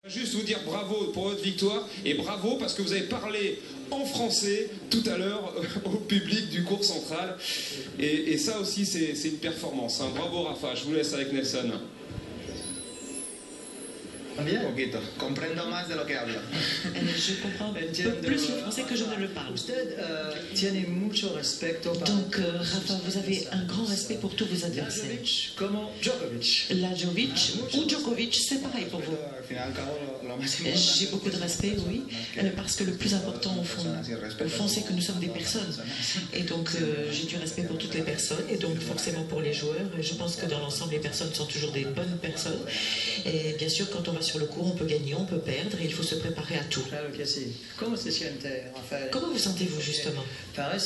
Juste vous dire bravo pour votre victoire et bravo parce que vous avez parlé en français tout à l'heure au public du cours central et ça aussi c'est une performance, hein. Bravo Rafa, je vous laisse avec Nelson. Un poquito. Comprendo más de lo que habla. Je comprends plus le français que je ne le parle. Donc, Rafa, vous avez un grand respect pour tous vos adversaires. Lajovic ou Djokovic, c'est pareil pour vous. J'ai beaucoup de respect, oui, parce que le plus important au fond, c'est que nous sommes des personnes. Et donc, j'ai du respect pour toutes les personnes et donc forcément pour les joueurs. Je pense que dans l'ensemble, les personnes sont toujours des bonnes personnes. Et bien sûr, quand on va sur le court, on peut gagner, on peut perdre, et il faut se préparer à tout. Comment vous sentez-vous justement? Il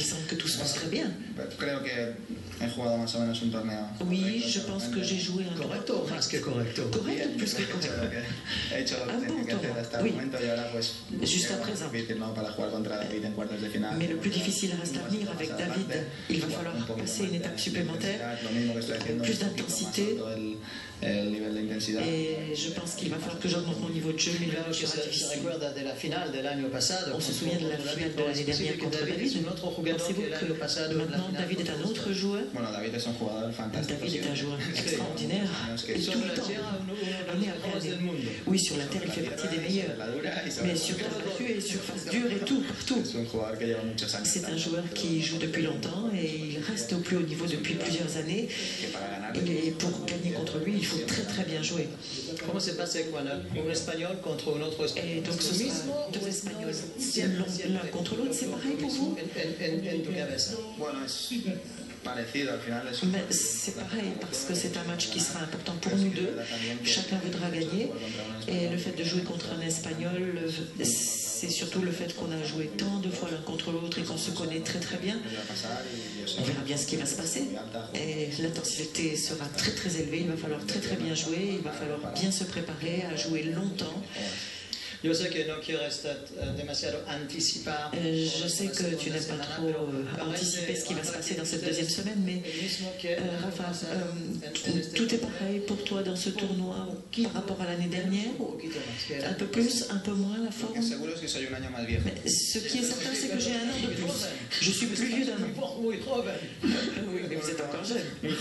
semble que tout se passe très bien. Oui, je pense que j'ai joué un correct ou plus que correct? Un bon tournoi, oui, jusqu'à présent. Mais le plus difficile reste à venir avec David. Il va falloir passer une étape supplémentaire, plus d'intensité. Et je pense qu'il va falloir que j'augmente mon niveau de jeu, mais là, ce sera difficile. On se souvient de la finale de l'année dernière contre David. Pensez-vous que maintenant David est un autre joueur? David est un joueur extraordinaire. Et tout le temps, année après année. Oui, sur la terre, il fait partie des meilleurs. Mais sur terre battue et surface dure et tout, partout. C'est un joueur qui joue depuis longtemps et il reste au plus haut niveau depuis plusieurs années. Et pour gagner contre lui, il faut très bien jouer. Comment s'est passé quoi, un espagnol contre un autre espagnol? Et donc ce sera deux espagnols l'un contre l'autre, c'est pareil pour vous? Mais c'est pareil parce que c'est un match qui sera important pour nous deux. Chacun voudra gagner. Et le fait de jouer contre un espagnol, c'est surtout le fait qu'on a joué tant de fois l'un contre l'autre et qu'on se connaît très bien. On verra bien ce qui va se passer. Et l'intensité sera très élevée. Il va falloir très bien jouer. Il va falloir bien se préparer à jouer longtemps. Je sais que no quieres demasiado anticipar. Je sais que tu n'aimes pas trop anticiper ce qui va se passer dans cette deuxième semaine, mais Rafa, tout est pareil pour toi dans ce tournoi par rapport à l'année dernière? Un peu plus, un peu moins la forme? Mais ce qui est certain, c'est que j'ai un an de plus. Je suis plus vieux d'un an. Oui, mais vous êtes encore jeune. Oui,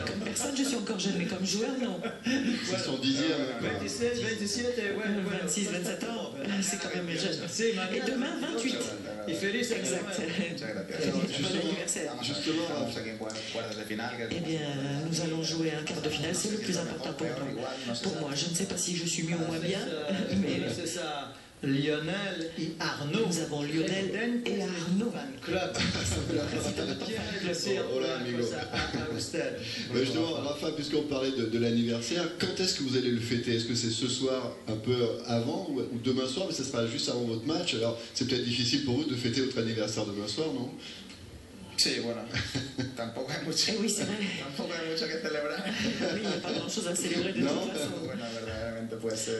comme personne, je suis encore jeune, mais comme joueur, non. C'est son dixième. 26, 27 ans, c'est quand même jeune. Et demain, 28. Exact. Justement, eh bien, nous allons jouer un quart de finale, c'est le plus important pour nous. Pour moi, je ne sais pas si je suis mieux ou moins bien, mais c'est ça. Lionel et Arnaud. Nous avons Lionel et Arnaud. Justement, Rafa, puisqu'on parlait de l'anniversaire, quand est-ce que vous allez le fêter? Est-ce que c'est ce soir un peu avant ou demain soir? Mais ça sera juste avant votre match. Alors, c'est peut-être difficile pour vous de fêter votre anniversaire demain soir, non? Sí, bueno, tampoco hay mucho, oui, c'est vrai. tampoco hay mucho que celebrar. Oui, il n'y a pas grand-chose à célébrer de toute façon. Bueno, verdaderamente, pues,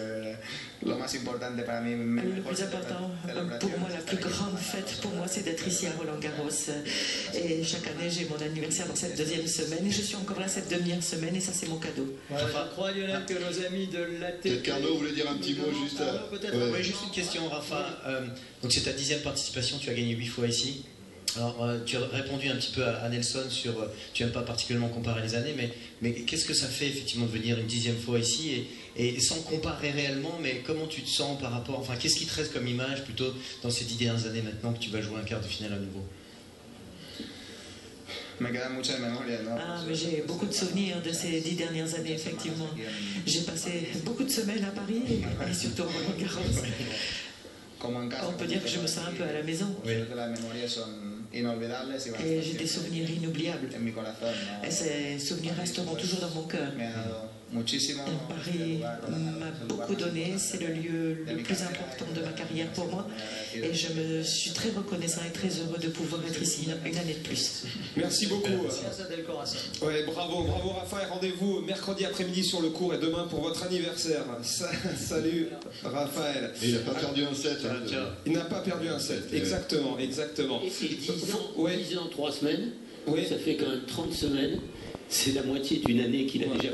lo más importante para mí, le plus important pour moi, la plus grande fête pour moi, c'est d'être ici à Roland-Garros. Et chaque année, j'ai mon anniversaire dans cette deuxième semaine et je suis encore là cette deuxième semaine et ça, c'est mon cadeau. Je crois, Lionel, que nos amis de la télé... Peut-être qu'Arnaud voulait dire un petit mot juste à... Oui, juste une question, Rafa. Donc c'est ta 10e participation, tu as gagné 8 fois ici. Alors, tu as répondu un petit peu à Nelson sur, tu n'aimes pas particulièrement comparer les années, mais qu'est-ce que ça fait effectivement de venir une 10e fois ici et sans comparer réellement, mais comment tu te sens par rapport, enfin, qu'est-ce qui te reste comme image plutôt dans ces 10 dernières années maintenant que tu vas jouer un quart de finale à nouveau? Ah, mais j'ai beaucoup de souvenirs de ces 10 dernières années, effectivement. J'ai passé beaucoup de semaines à Paris et surtout à Roland-Garros. On peut dire que je me sens un peu à la maison. Oui. Et j'ai des souvenirs inoubliables. Et ces souvenirs resteront toujours dans mon cœur. Paris m'a beaucoup donné, c'est le lieu le plus important de ma carrière pour moi. Et je me suis très reconnaissant et très heureux de pouvoir être ici une année de plus. Merci beaucoup. Ouais, bravo Rafa, et rendez-vous mercredi après-midi sur le court et demain pour votre anniversaire. Salut Raphaël. Et il n'a pas perdu un set. Il n'a pas perdu un set, exactement. Et 10 ans, 3 semaines, ça fait quand même 30 semaines. c'est la moitié d'une année qu'il a déjà